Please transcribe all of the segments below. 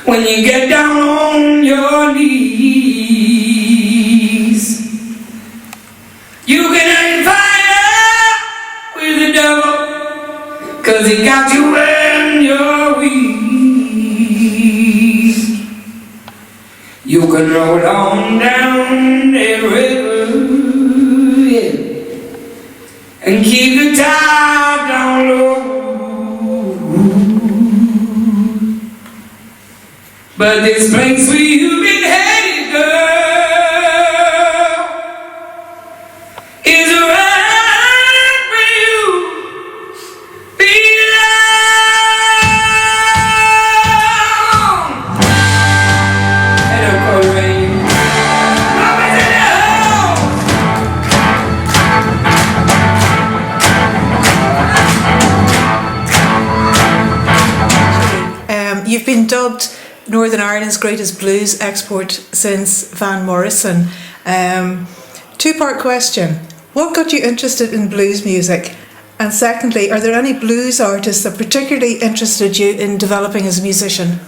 When you get down on your knees, you can fire with the devil, 'cause he got you when you're weak. You can roll on down the river, yeah, and keep the tide down low. But this place where you've been headed, girl, is right where you belong. Hello, Coleraine. Mama's in the house. You've been dubbed Northern Ireland's greatest blues export since Van Morrison. Two-part question. What got you interested in blues music? And secondly, are there any blues artists that particularly interested you in developing as a musician?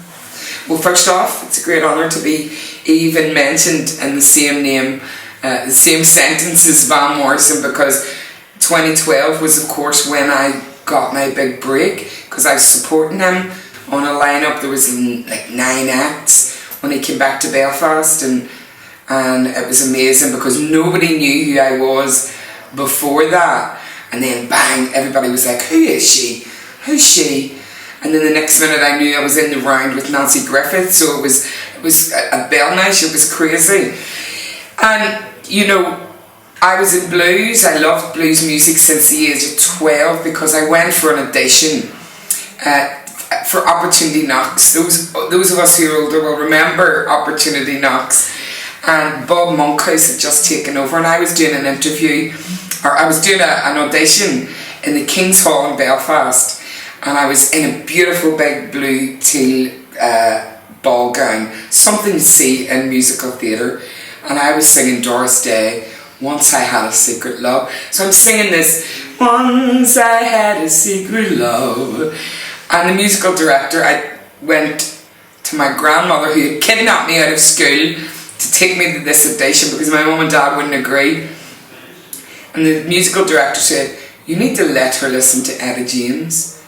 Well, first off, it's a great honour to be even mentioned in the same name, the same sentence as Van Morrison, because 2012 was, of course, when I got my big break, because I was supporting him on a lineup. There was like 9 acts when he came back to Belfast, and it was amazing because nobody knew who I was before that, and then bang, everybody was like, who is she? Who's she? And then the next minute I knew I was in the round with Nancy Griffith, so it was a bell night. It was crazy. And you know, I was in blues. I loved blues music since the age of 12 because I went for an audition for Opportunity Knocks. Those of us who are older will remember Opportunity Knocks. And Bob Monkhouse had just taken over, and I was doing an interview, or I was doing an audition in the King's Hall in Belfast, and I was in a beautiful big blue teal ball gown, something to see in musical theatre, and I was singing Doris Day, Once I Had a Secret Love. So I'm singing this, Once I Had a Secret Love. And the musical director, I went to my grandmother who had kidnapped me out of school to take me to this audition because my mum and dad wouldn't agree. And the musical director said, you need to let her listen to Etta James.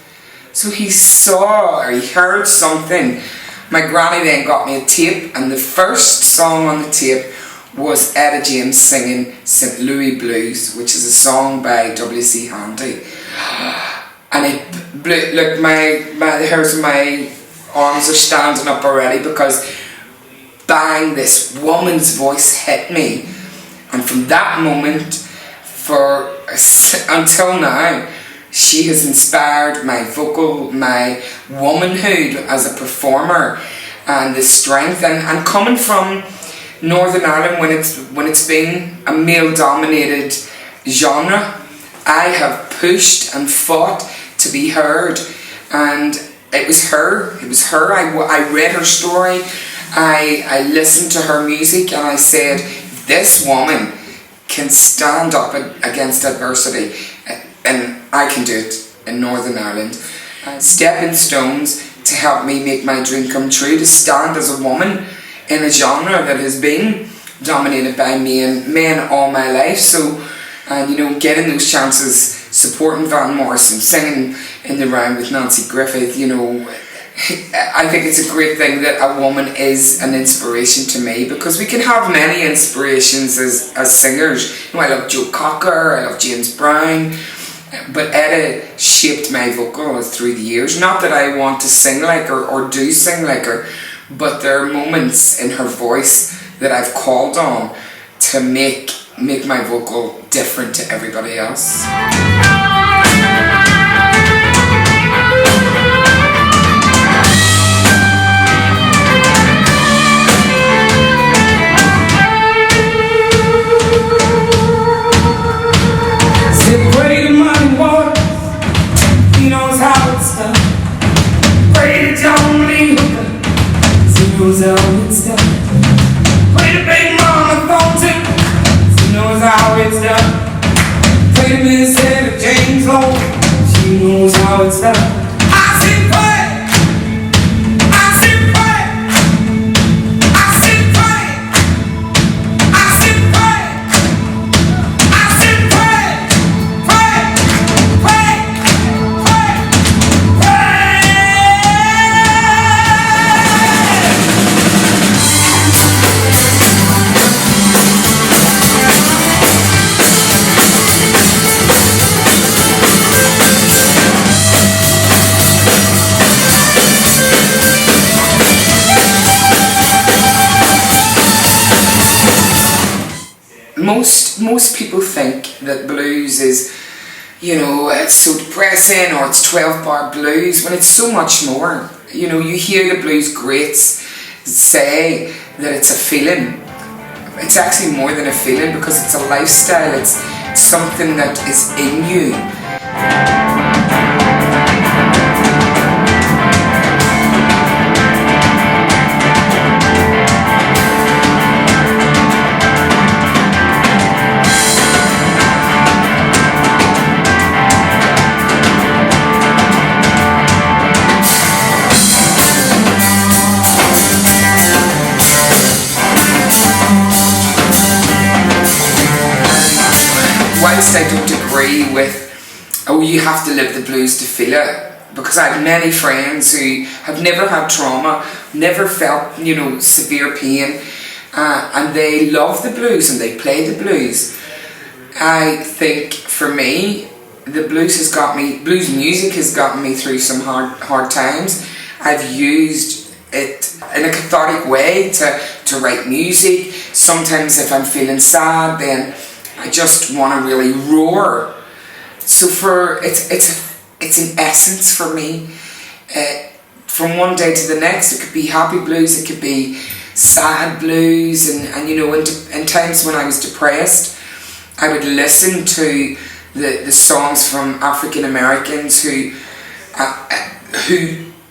So he saw or he heard something. My granny then got me a tape, and the first song on the tape was Etta James singing St. Louis Blues, which is a song by W.C. Handy. And it blew, look, the hairs of my arms are standing up already because bang, this woman's voice hit me. And from that moment, until now, she has inspired my vocal, my womanhood as a performer, and the strength. And coming from Northern Ireland, when it's been a male-dominated genre, I have pushed and fought to be heard, and it was her. I read her story. I listened to her music, and I said, this woman can stand up against adversity, and I can do it in Northern Ireland. Stepping stones to help me make my dream come true, to stand as a woman in a genre that has been dominated by men all my life. So, getting those chances, supporting Van Morrison, singing in the round with Nancy Griffith, I think it's a great thing that a woman is an inspiration to me, because we can have many inspirations as singers. I love Joe Cocker, I love James Brown, but Etta shaped my vocal through the years. Not that I want to sing like her or do sing like her, but there are moments in her voice that I've called on to make my vocal different to everybody else. Sit done. Play the Miss Etta James Long, she knows how it's done. I see play, I see play, I see play, I see play, I see play, play, play, play, play. Most people think that blues is, you know, it's so depressing or it's 12-bar blues, when it's so much more. You know, you hear the blues greats say that it's a feeling. It's actually more than a feeling, because it's a lifestyle, it's something that is in you. Whilst I don't agree with, oh, you have to live the blues to feel it, because I have many friends who have never had trauma, never felt, you know, severe pain, and they love the blues and they play the blues. I think for me, the blues has got me, blues music has gotten me through some hard times. I've used it in a cathartic way to write music. Sometimes if I'm feeling sad, then I just want to really roar. So it's an essence for me. From one day to the next, it could be happy blues, it could be sad blues, and you know, in times when I was depressed, I would listen to the songs from African Americans who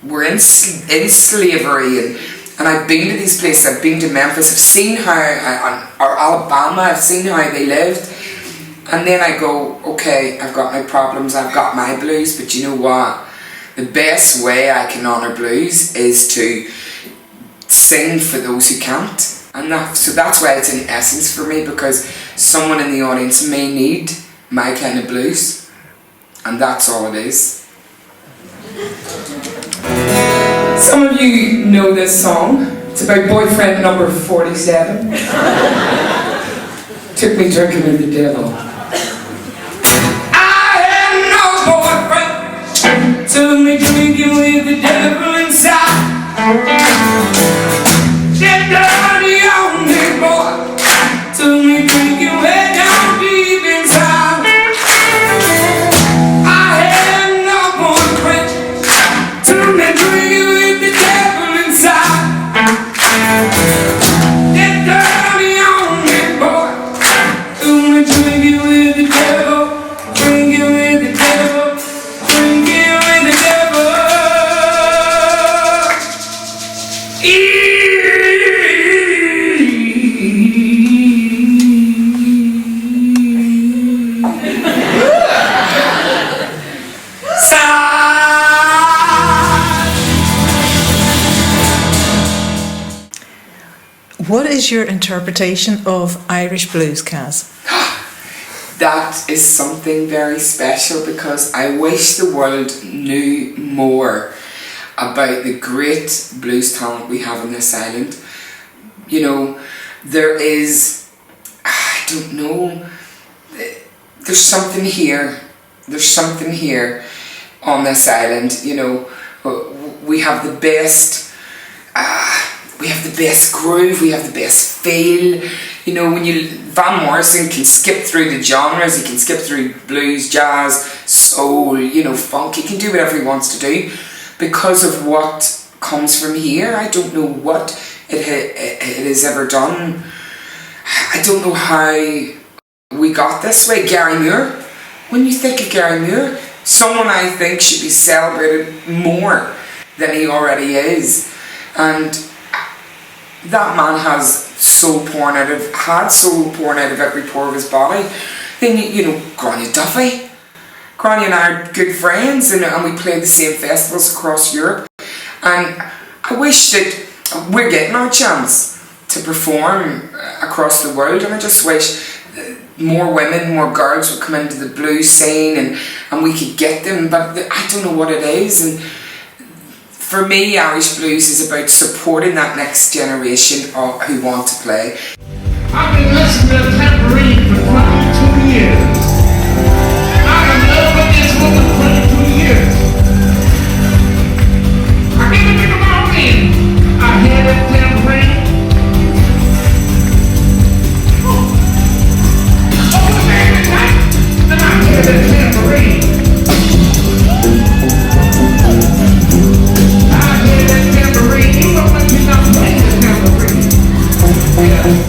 were in slavery, and I've been to these places. I've been to Memphis, I've seen how, or Alabama, I've seen how they lived, and then I go, okay, I've got my problems, I've got my blues, but you know what? The best way I can honour blues is to sing for those who can't. So that's why it's an essence for me, because someone in the audience may need my kind of blues, and that's all it is. Some of you know this song. It's about boyfriend number 47. Took me drinking with the devil. I had no boyfriend. Took me drinking with the devil inside. Get dirty on me, boy. Took me drinking way down deep inside. I had no boyfriend. Took me drinking with the devil inside. Get dirty on me, boy. Took me drinking with the devil. Drinking with the devil. Drinking with the devil. What is your interpretation of Irish blues, Kaz? That is something very special, because I wish the world knew more about the great blues talent we have on this island. You know, there is, I don't know, there's something here. There's something here on this island. You know, we have the best. We have the best groove, we have the best feel. You know, Van Morrison can skip through the genres, he can skip through blues, jazz, soul, you know, funk, he can do whatever he wants to do because of what comes from here. I don't know what it has ever done. I don't know how we got this way. Gary Moore, when you think of Gary Moore, someone I think should be celebrated more than he already is. And that man has soul pouring out of, had soul pouring out of every pore of his body. Then, you know, Grania Duffy. Grania and I are good friends, and we play the same festivals across Europe. And I wish that we're getting our chance to perform across the world, and I just wish more women, more girls would come into the blues scene and we could get them, but I don't know what it is. And for me, Irish blues is about supporting that next generation who want to play. I've been listening to tambourine for 22 years. I have loved this woman for 22 years. I can't think of my own. I hear that tambourine. Then I hear that tambourine. I hear that tambourine. Even when you're not playing the tambourine. Yeah.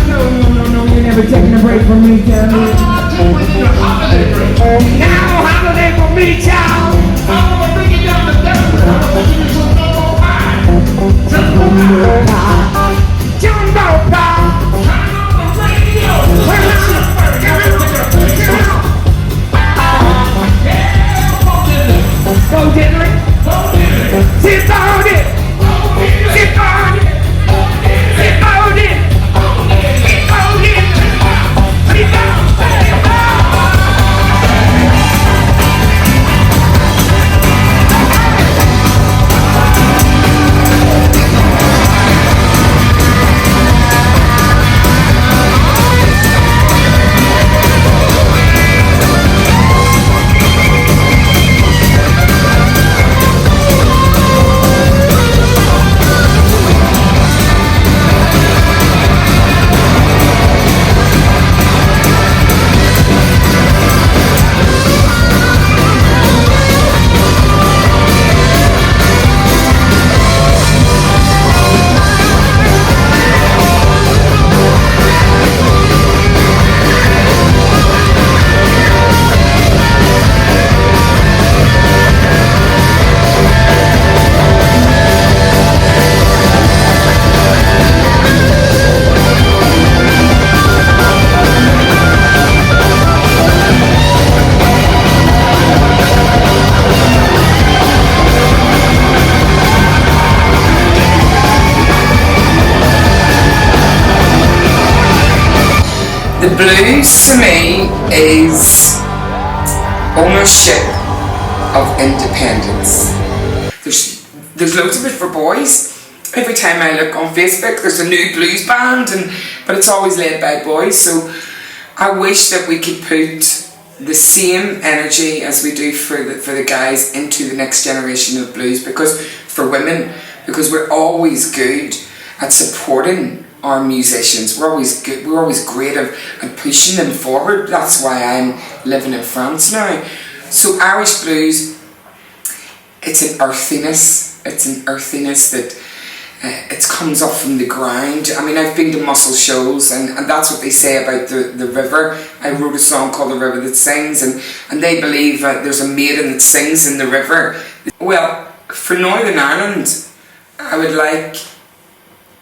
No, you're never taking a break from me, child. I think we need a holiday break. Now, holiday for me, child. I'm gonna bring you down to Denver. I'm gonna give you some more wine. Jumbo pie. Jumbo pie. Turn on the radio. Turn on the radio. Yeah, Bo Diddley. Bo Diddley. Sit on it. Sit on it. Sit on it. Sit on it. Sit down. The blues to me is ownership of independence. There's loads of it for boys. Every time I look on Facebook, there's a new blues band, but it's always led by boys. So I wish that we could put the same energy as we do for the guys into the next generation of blues, because for women, because we're always good at supporting our musicians. We're always good. We're always great at pushing them forward. That's why I'm living in France now. So Irish blues, it's an earthiness. It's an earthiness that it comes up from the ground. I mean, I've been to Muscle shows, and that's what they say about the river. I wrote a song called The River That Sings, and they believe that there's a maiden that sings in the river. Well, for Northern Ireland, I would like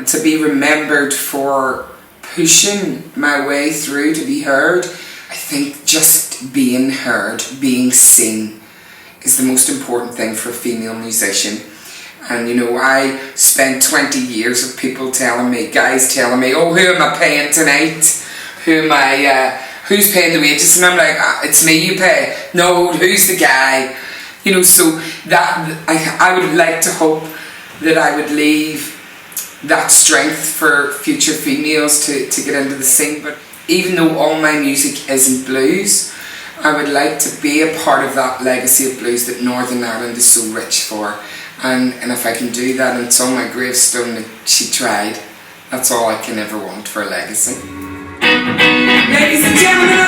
to be remembered for pushing my way through to be heard. I think just being heard, being seen, is the most important thing for a female musician. And you know, I spent 20 years of people telling me, guys telling me, oh, who am I paying tonight? Who's paying the wages? And I'm like, it's me you pay. No, who's the guy? You know, so that I would like to hope that I would leave that strength for future females to get into the scene. But even though all my music isn't blues, I would like to be a part of that legacy of blues that Northern Ireland is so rich for. And if I can do that and it's on my gravestone that she tried, that's all I can ever want for a legacy. Ladies and gentlemen,